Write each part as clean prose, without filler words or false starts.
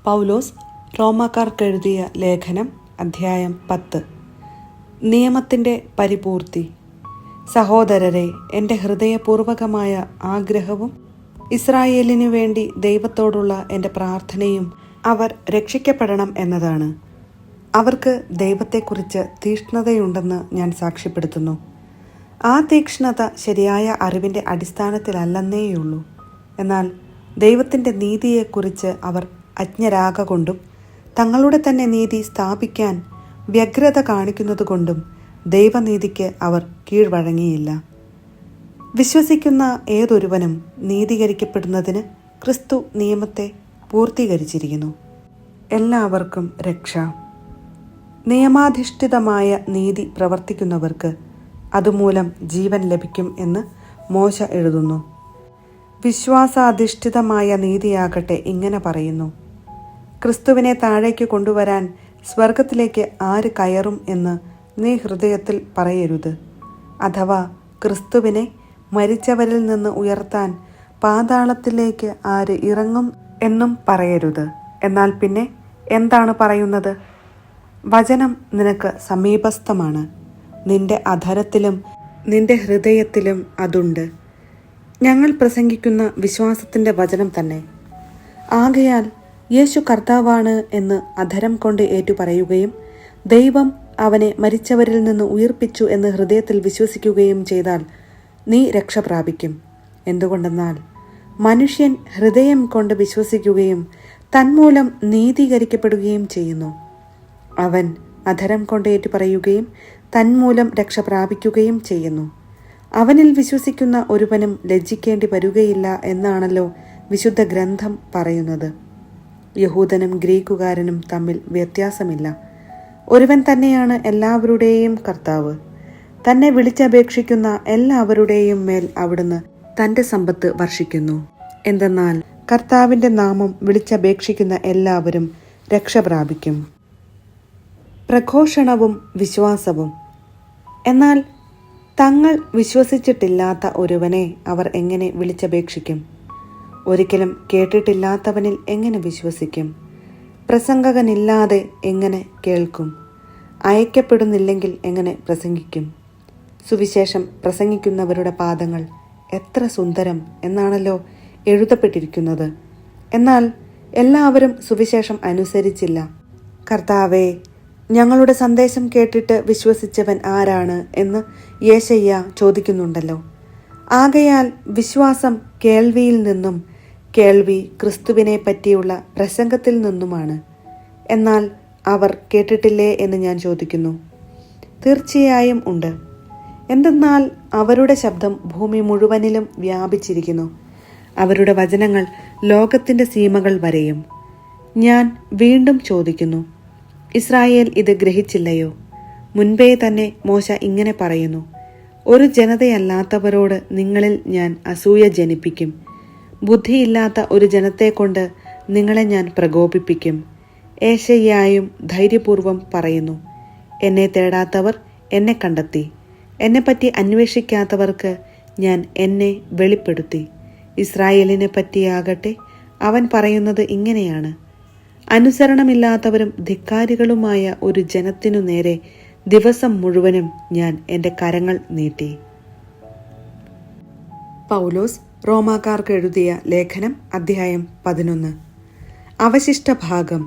പൗലോസ് റോമാക്കാർക്കെഴുതിയ ലേഖനം അധ്യായം 10. നിയമത്തിൻ്റെ പരിപൂർത്തി. സഹോദരരെ, എൻ്റെ ഹൃദയപൂർവകമായ ആഗ്രഹവും ഇസ്രായേലിനു വേണ്ടി ദൈവത്തോടുള്ള എൻ്റെ പ്രാർത്ഥനയും അവർ രക്ഷിക്കപ്പെടണം എന്നതാണ്. അവർക്ക് ദൈവത്തെക്കുറിച്ച് തീക്ഷ്ണതയുണ്ടെന്ന് ഞാൻ സാക്ഷ്യപ്പെടുത്തുന്നു. ആ തീക്ഷ്ണത ശരിയായ അറിവിൻ്റെ അടിസ്ഥാനത്തിലല്ലെന്നേയുള്ളൂ. എന്നാൽ ദൈവത്തിൻ്റെ നീതിയെക്കുറിച്ച് അവർ അജ്ഞരാകൊണ്ടും തങ്ങളുടെ തന്നെ നീതി സ്ഥാപിക്കാൻ വ്യഗ്രത കാണിക്കുന്നതുകൊണ്ടും ദൈവനീതിക്ക് അവർ കീഴ്വഴങ്ങിയില്ല. വിശ്വസിക്കുന്ന ഏതൊരുവനും നീതീകരിക്കപ്പെടുന്നതിന് ക്രിസ്തു നിയമത്തെ പൂർത്തീകരിച്ചിരിക്കുന്നു. എല്ലാവർക്കും രക്ഷ. നിയമാധിഷ്ഠിതമായ നീതി പ്രവർത്തിക്കുന്നവർക്ക് അതുമൂലം ജീവൻ ലഭിക്കും എന്ന് മോശ എഴുതുന്നു. വിശ്വാസാധിഷ്ഠിതമായ നീതിയാകട്ടെ ഇങ്ങനെ പറയുന്നു: ക്രിസ്തുവിനെ താഴേക്ക് കൊണ്ടുവരാൻ സ്വർഗത്തിലേക്ക് ആര് കയറും എന്ന് നീ ഹൃദയത്തിൽ പറയരുത്. അഥവാ ക്രിസ്തുവിനെ മരിച്ചവരിൽ നിന്ന് ഉയർത്താൻ പാതാളത്തിലേക്ക് ആര് ഇറങ്ങും എന്നും പറയരുത്. എന്നാൽ പിന്നെ എന്താണ് പറയുന്നത്? വചനം നിനക്ക് സമീപസ്ഥമാണ്, നിന്റെ അധരത്തിലും നിന്റെ ഹൃദയത്തിലും അതുണ്ട്. ഞങ്ങൾ പ്രസംഗിക്കുന്ന വിശ്വാസത്തിൻ്റെ വചനം തന്നെ. ആകയാൽ യേശു കർത്താവാണ് എന്ന് അധരം കൊണ്ട് ഏറ്റുപറയുകയും ദൈവം അവനെ മരിച്ചവരിൽ നിന്ന് ഉയിർപ്പിച്ചു എന്ന് ഹൃദയത്തിൽ വിശ്വസിക്കുകയും ചെയ്താൽ നീ രക്ഷ പ്രാപിക്കും. എന്തുകൊണ്ടെന്നാൽ മനുഷ്യൻ ഹൃദയം കൊണ്ട് വിശ്വസിക്കുകയും തന്മൂലം നീതീകരിക്കപ്പെടുകയും ചെയ്യുന്നു. അവൻ അധരം കൊണ്ട് ഏറ്റുപറയുകയും തന്മൂലം രക്ഷ പ്രാപിക്കുകയും ചെയ്യുന്നു. അവനിൽ വിശ്വസിക്കുന്ന ഒരുവനും ലജ്ജിക്കേണ്ടി വരികയില്ല എന്നാണല്ലോ വിശുദ്ധ ഗ്രന്ഥം പറയുന്നത്. യഹൂദനും ഗ്രീക്കുകാരനും തമ്മിൽ വ്യത്യാസമില്ല. ഒരുവൻ തന്നെയാണ് എല്ലാവരുടെയും കർത്താവ്. തന്നെ വിളിച്ചപേക്ഷിക്കുന്ന എല്ലാവരുടെയും മേൽ അവിടുന്ന് തൻ്റെ സമ്പത്ത് വർഷിക്കുന്നു. എന്തെന്നാൽ കർത്താവിൻ്റെ നാമം വിളിച്ചപേക്ഷിക്കുന്ന എല്ലാവരും രക്ഷ പ്രാപിക്കും. പ്രഘോഷണവും വിശ്വാസവും. എന്നാൽ തങ്ങൾ വിശ്വസിച്ചിട്ടില്ലാത്ത ഒരുവനെ അവർ എങ്ങനെ വിളിച്ചപേക്ഷിക്കും? ഒരിക്കലും കേട്ടിട്ടില്ലാത്തവനിൽ എങ്ങനെ വിശ്വസിക്കും? പ്രസംഗകനില്ലാതെ എങ്ങനെ കേൾക്കും? അയക്കപ്പെടുന്നില്ലെങ്കിൽ എങ്ങനെ പ്രസംഗിക്കും? സുവിശേഷം പ്രസംഗിക്കുന്നവരുടെ പാദങ്ങൾ എത്ര സുന്ദരം എന്നാണല്ലോ എഴുതപ്പെട്ടിരിക്കുന്നത്. എന്നാൽ എല്ലാവരും സുവിശേഷം അനുസരിച്ചില്ല. കർത്താവേ, ഞങ്ങളുടെ സന്ദേശം കേട്ടിട്ട് വിശ്വസിച്ചവൻ ആരാണ് എന്ന് യേശയ്യ ചോദിക്കുന്നുണ്ടല്ലോ. ആകയാൽ വിശ്വാസം കേൾവിയിൽ നിന്നും, കേൾവി ക്രിസ്തുവിനെ പറ്റിയുള്ള പ്രസംഗത്തിൽ നിന്നുമാണ്. എന്നാൽ അവർ കേട്ടിട്ടില്ലേ എന്ന് ഞാൻ ചോദിക്കുന്നു. തീർച്ചയായും ഉണ്ട്. എന്തെന്നാൽ അവരുടെ ശബ്ദം ഭൂമി മുഴുവനിലും വ്യാപിച്ചിരിക്കുന്നു. അവരുടെ വചനങ്ങൾ ലോകത്തിൻ്റെ സീമകൾ വരെയും. ഞാൻ വീണ്ടും ചോദിക്കുന്നു, ഇസ്രായേൽ ഇത് ഗ്രഹിച്ചില്ലയോ? മുൻപേ തന്നെ മോശ ഇങ്ങനെ പറയുന്നു: ഒരു ജനതയല്ലാത്തവരോട് നിങ്ങളിൽ ഞാൻ അസൂയ ജനിപ്പിക്കും. ബുദ്ധിയില്ലാത്ത ഒരു ജനത്തെ കൊണ്ട് നിങ്ങളെ ഞാൻ പ്രകോപിപ്പിക്കും. ഏശയ്യായും ധൈര്യപൂർവം പറയുന്നു: എന്നെ തേടാത്തവർ എന്നെ കണ്ടെത്തി, എന്നെപ്പറ്റി അന്വേഷിക്കാത്തവർക്ക് ഞാൻ എന്നെ വെളിപ്പെടുത്തി. ഇസ്രായേലിനെ പറ്റിയാകട്ടെ അവൻ പറയുന്നത് ഇങ്ങനെയാണ്: അനുസരണമില്ലാത്തവരും ധിക്കാരികളുമായ ഒരു ജനത്തിനു നേരെ ദിവസം മുഴുവനും ഞാൻ എൻ്റെ കരങ്ങൾ നീട്ടി. പൗലോസ് റോമാക്കാർക്ക് എഴുതിയ ലേഖനം അധ്യായം 11. അവശിഷ്ട ഭാഗം.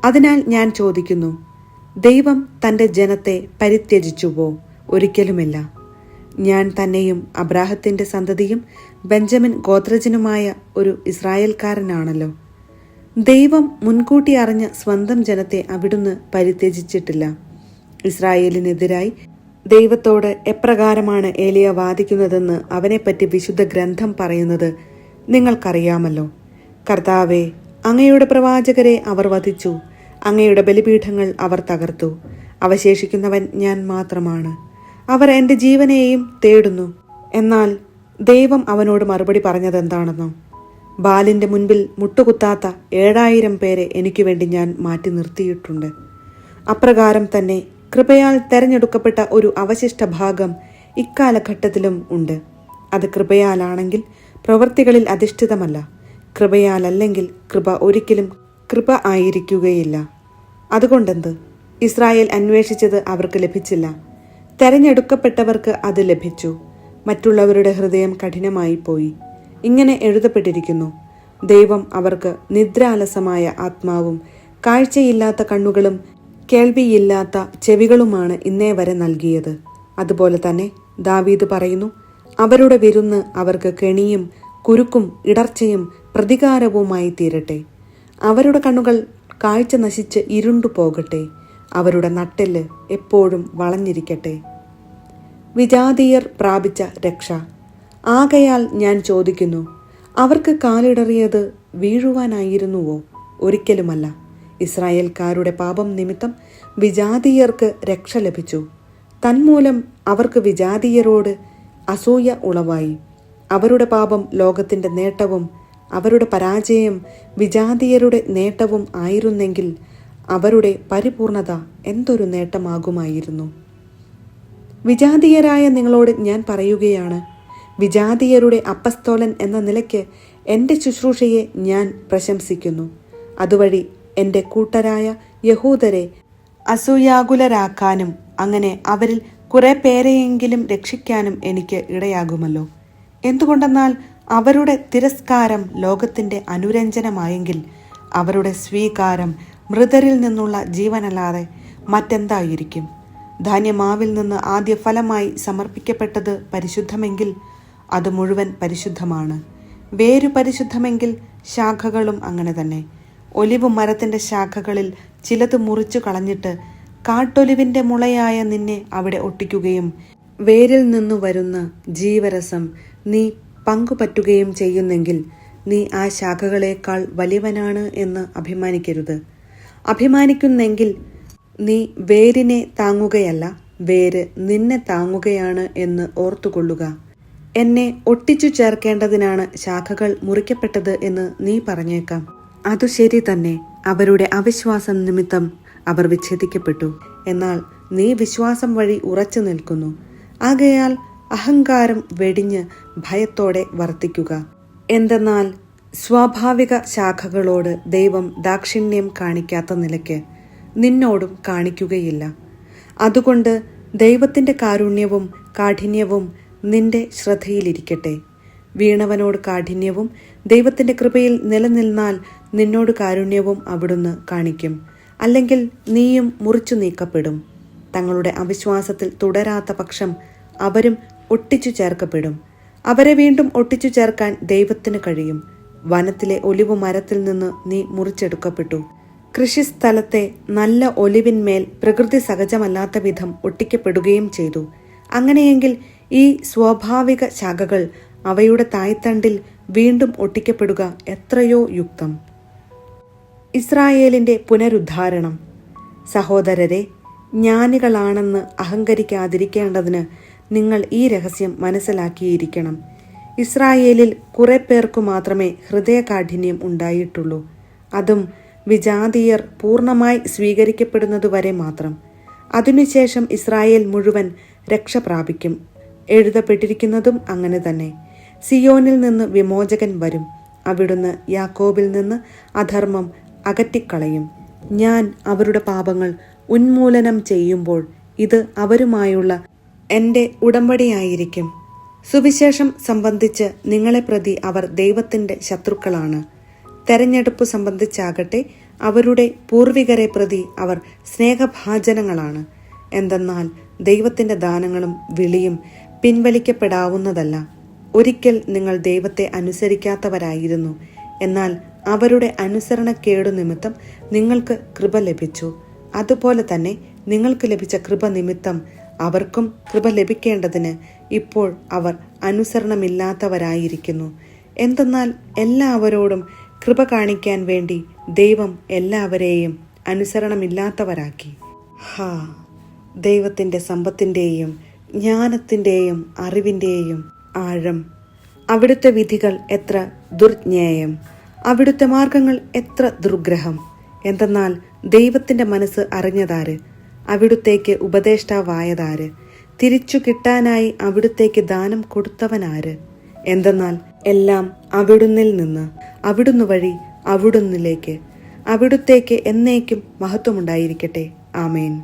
അതിനാൽ ഞാൻ ചോദിക്കുന്നു, ദൈവം തൻ്റെ ജനത്തെ പരിത്യജിച്ചുവോ? ഒരിക്കലുമില്ല. ഞാൻ തന്നെയും അബ്രാഹത്തിൻ്റെ സന്തതിയും ബെഞ്ചമിൻ ഗോത്രജനുമായ ഒരു ഇസ്രായേൽക്കാരനാണല്ലോ. ദൈവം മുൻകൂട്ടി അറിഞ്ഞ സ്വന്തം ജനത്തെ അവിടുന്ന് പരിത്യജിച്ചിട്ടില്ല. ഇസ്രായേലിനെതിരായി ദൈവത്തോട് എപ്രകാരമാണ് ഏലിയ വാദിക്കുന്നതെന്ന് അവനെപ്പറ്റി വിശുദ്ധ ഗ്രന്ഥം പറയുന്നത് നിങ്ങൾക്കറിയാമല്ലോ. കർത്താവേ, അങ്ങയുടെ പ്രവാചകരെ അവർ വധിച്ചു, അങ്ങയുടെ ബലിപീഠങ്ങൾ അവർ തകർത്തു. അവശേഷിക്കുന്നവൻ ഞാൻ മാത്രമാണ്. അവർ എൻ്റെ ജീവനെയും തേടുന്നു. എന്നാൽ ദൈവം അവനോട് മറുപടി പറഞ്ഞതെന്താണെന്നോ? ബാലിൻ്റെ മുൻപിൽ മുട്ടുകുത്താത്ത 7000 പേരെ എനിക്ക് വേണ്ടി ഞാൻ മാറ്റി നിർത്തിയിട്ടുണ്ട്. അപ്രകാരം തന്നെ കൃപയാൽ തെരഞ്ഞെടുക്കപ്പെട്ട ഒരു അവശിഷ്ട ഭാഗം ഇക്കാലഘട്ടത്തിലും ഉണ്ട്. അത് കൃപയാലാണെങ്കിൽ പ്രവൃത്തികളിൽ അധിഷ്ഠിതമല്ല. കൃപയാലല്ലെങ്കിൽ കൃപ ഒരിക്കലും കൃപ ആയിരിക്കുകയില്ല. അതുകൊണ്ടെന്ത്? ഇസ്രായേൽ അന്വേഷിച്ചത് അവർക്ക് ലഭിച്ചില്ല. തെരഞ്ഞെടുക്കപ്പെട്ടവർക്ക് അത് ലഭിച്ചു. മറ്റുള്ളവരുടെ ഹൃദയം കഠിനമായി പോയി. ഇങ്ങനെ എഴുതപ്പെട്ടിരിക്കുന്നു: ദൈവം അവർക്ക് നിദ്രാലസമായ ആത്മാവും കാഴ്ചയില്ലാത്ത കണ്ണുകളും കേൾവിയില്ലാത്ത ചെവികളുമാണ് ഇന്നേ വരെ നൽകിയത്. അതുപോലെ തന്നെ ദാവീദ് പറയുന്നു: അവരുടെ വിരുന്ന് അവർക്ക് കെണിയും കുരുക്കും ഇടർച്ചയും പ്രതികാരവുമായി തീരട്ടെ. അവരുടെ കണ്ണുകൾ കാഴ്ച നശിച്ച് ഇരുണ്ടു പോകട്ടെ. അവരുടെ നട്ടെല്ല് എപ്പോഴും വളഞ്ഞിരിക്കട്ടെ. വിജാതീയർ പ്രാപിച്ച രക്ഷ. ആകയാൽ ഞാൻ ചോദിക്കുന്നു, അവർക്ക് കാലിടറിയത് വീഴുവാനായിരുന്നുവോ? ഒരിക്കലുമല്ല. ഇസ്രായേൽക്കാരുടെ പാപം നിമിത്തം വിജാതീയർക്ക് രക്ഷ ലഭിച്ചു. തന്മൂലം അവർക്ക് വിജാതീയരോട് അസൂയ ഉളവായി. അവരുടെ പാപം ലോകത്തിന്റെ നേട്ടവും അവരുടെ പരാജയം വിജാതീയരുടെ നേട്ടവും ആയിരുന്നെങ്കിൽ അവരുടെ പരിപൂർണത എന്തൊരു നേട്ടമാകുമായിരുന്നു. വിജാതീയരായ നിങ്ങളോട് ഞാൻ പറയുകയാണ്, വിജാതീയരുടെ അപ്പസ്തോലൻ എന്ന നിലയ്ക്ക് എൻ്റെ ശുശ്രൂഷയെ ഞാൻ പ്രശംസിക്കുന്നു. അതുവഴി എൻ്റെ കൂട്ടരായ യഹൂദരെ അസൂയാകുലരാക്കാനും അങ്ങനെ അവരിൽ കുറെ പേരെയെങ്കിലും രക്ഷിക്കാനും എനിക്ക് ഇടയാകുമല്ലോ. എന്തുകൊണ്ടെന്നാൽ അവരുടെ തിരസ്കാരം ലോകത്തിൻ്റെ അനുരഞ്ജനമായെങ്കിൽ അവരുടെ സ്വീകാരം മൃതരിൽ നിന്നുള്ള ജീവനല്ലാതെ മറ്റെന്തായിരിക്കും? ധാന്യമാവിൽ നിന്ന് ആദ്യ ഫലമായി സമർപ്പിക്കപ്പെട്ടത് പരിശുദ്ധമെങ്കിൽ അത് മുഴുവൻ പരിശുദ്ധമാണ്. വേരു പരിശുദ്ധമെങ്കിൽ ശാഖകളും അങ്ങനെ തന്നെ. ഒലിവ് മരത്തിൻ്റെ ശാഖകളിൽ ചിലത് മുറിച്ചു കളഞ്ഞിട്ട് കാട്ടൊലിവിൻ്റെ മുളയായ നിന്നെ അവിടെ ഒട്ടിക്കുകയും വേരിൽ നിന്നു വരുന്ന ജീവരസം നീ പങ്കുപറ്റുകയും ചെയ്യുന്നെങ്കിൽ നീ ആ ശാഖകളേക്കാൾ വലിയവനാണ് എന്ന് അഭിമാനിക്കരുത്. അഭിമാനിക്കുന്നെങ്കിൽ നീ വേരിനെ താങ്ങുകയല്ല, വേര് നിന്നെ താങ്ങുകയാണ് എന്ന് ഓർത്തുകൊള്ളുക. എന്നെ ഒട്ടിച്ചു ചേർക്കേണ്ടതിനാണ് ശാഖകൾ മുറിക്കപ്പെട്ടത് എന്ന് നീ പറഞ്ഞേക്കാം. അതു ശരി തന്നെ. അവരുടെ അവിശ്വാസം നിമിത്തം അവർ വിച്ഛേദിക്കപ്പെട്ടു. എന്നാൽ നീ വിശ്വാസം വഴി ഉറച്ചു നിൽക്കുന്നു. ആകയാൽ അഹങ്കാരം വെടിഞ്ഞ് ഭയത്തോടെ വർത്തിക്കുക. എന്തെന്നാൽ സ്വാഭാവിക ശാഖകളോട് ദൈവം ദാക്ഷിണ്യം കാണിക്കാത്ത നിലയ്ക്ക് നിന്നോടും കാണിക്കുകയില്ല. അതുകൊണ്ട് ദൈവത്തിൻ്റെ കാരുണ്യവും കാഠിന്യവും നിന്റെ ശ്രദ്ധയിലിരിക്കട്ടെ. വീണവനോട് കാഠിന്യവും ദൈവത്തിൻ്റെ കൃപയിൽ നിലനിന്നാൽ നിന്നോട് കാരുണ്യവും അവിടുന്ന് കാണിക്കും. അല്ലെങ്കിൽ നീയും മുറിച്ചു നീക്കപ്പെടും. തങ്ങളുടെ അവിശ്വാസത്തിൽ തുടരാത്ത പക്ഷം അവരും ഒട്ടിച്ചു ചേർക്കപ്പെടും. അവരെ വീണ്ടും ഒട്ടിച്ചു ചേർക്കാൻ ദൈവത്തിന് കഴിയും. വനത്തിലെ ഒലിവു മരത്തിൽ നിന്ന് നീ മുറിച്ചെടുക്കപ്പെട്ടു. കൃഷിസ്ഥലത്തെ നല്ല ഒലിവിന്മേൽ പ്രകൃതി സഹജമല്ലാത്ത വിധം ഒട്ടിക്കപ്പെടുകയും ചെയ്തു. അങ്ങനെയെങ്കിൽ ഈ സ്വാഭാവിക ശാഖകൾ അവയുടെ തായ്തണ്ടിൽ വീണ്ടും ഒട്ടിക്കപ്പെടുക എത്രയോ യുക്തം. ഇസ്രായേലിന്റെ പുനരുദ്ധാരണം. സഹോദരരെ, ജ്ഞാനികളാണെന്ന് അഹങ്കരിക്കാതിരിക്കേണ്ടതിന് നിങ്ങൾ ഈ രഹസ്യം മനസ്സിലാക്കിയിരിക്കണം. ഇസ്രായേലിൽ കുറെ പേർക്കു മാത്രമേ ഹൃദയകാഠിന്യം ഉണ്ടായിട്ടുള്ളൂ. അതും വിജാതീയർ പൂർണ്ണമായി സ്വീകരിക്കപ്പെടുന്നതുവരെ മാത്രം. അതിനുശേഷം ഇസ്രായേൽ മുഴുവൻ രക്ഷ പ്രാപിക്കും. എഴുതപ്പെട്ടിരിക്കുന്നതും അങ്ങനെ തന്നെ. സിയോനിൽ നിന്ന് വിമോചകൻ വരും. അവിടുന്ന് യാക്കോബിൽ നിന്ന് അധർമ്മം അകറ്റിക്കളയും. ഞാൻ അവരുടെ പാപങ്ങൾ ഉന്മൂലനം ചെയ്യുമ്പോൾ ഇത് അവരുമായുള്ള എൻ്റെ ഉടമ്പടിയായിരിക്കും. സുവിശേഷം സംബന്ധിച്ച് നിങ്ങളെ പ്രതി അവർ ദൈവത്തിൻ്റെ ശത്രുക്കളാണ്. തെരഞ്ഞെടുപ്പ് സംബന്ധിച്ചാകട്ടെ അവരുടെ പൂർവികരെ പ്രതി അവർ സ്നേഹഭാജനങ്ങളാണ്. എന്തെന്നാൽ ദൈവത്തിൻ്റെ ദാനങ്ങളും വിളിയും പിൻവലിക്കപ്പെടാവുന്നതല്ല. ഒരിക്കൽ നിങ്ങൾ ദൈവത്തെ അനുസരിക്കാത്തവരായിരുന്നു. എന്നാൽ അവരുടെ അനുസരണക്കേടു നിമിത്തം നിങ്ങൾക്ക് കൃപ ലഭിച്ചു. അതുപോലെ തന്നെ നിങ്ങൾക്ക് ലഭിച്ച കൃപ നിമിത്തം അവർക്കും കൃപ ലഭിക്കേണ്ടതിന് ഇപ്പോൾ അവർ അനുസരണമില്ലാത്തവരായിരിക്കുന്നു. എന്തെന്നാൽ എല്ലാവരോടും കൃപ കാണിക്കാൻ വേണ്ടി ദൈവം എല്ലാവരെയും അനുസരണമില്ലാത്തവരാക്കി. ദൈവത്തിൻ്റെ സമ്പത്തിൻ്റെയും ജ്ഞാനത്തിൻ്റെയും അറിവിൻ്റെയും ആഴം! അവിടുത്തെ വിധികൾ എത്ര ദുർജ്ഞേയം! അവിടുത്തെ മാർഗങ്ങൾ എത്ര ദുർഗ്രഹം! എന്തെന്നാൽ ദൈവത്തിൻ്റെ മനസ്സ് അറിഞ്ഞതാര്? അവിടുത്തേക്ക് ഉപദേഷ്ടാവായതാര്? തിരിച്ചു കിട്ടാനായി അവിടുത്തേക്ക് ദാനം കൊടുത്തവനാര്? എന്തെന്നാൽ എല്ലാം അവിടുന്നിൽ നിന്ന്, അവിടുന്ന് വഴി അവിടുന്നിലേക്ക്, അവിടുത്തേക്ക് എന്നേക്കും മഹത്വമുണ്ടായിരിക്കട്ടെ. ആമേൻ.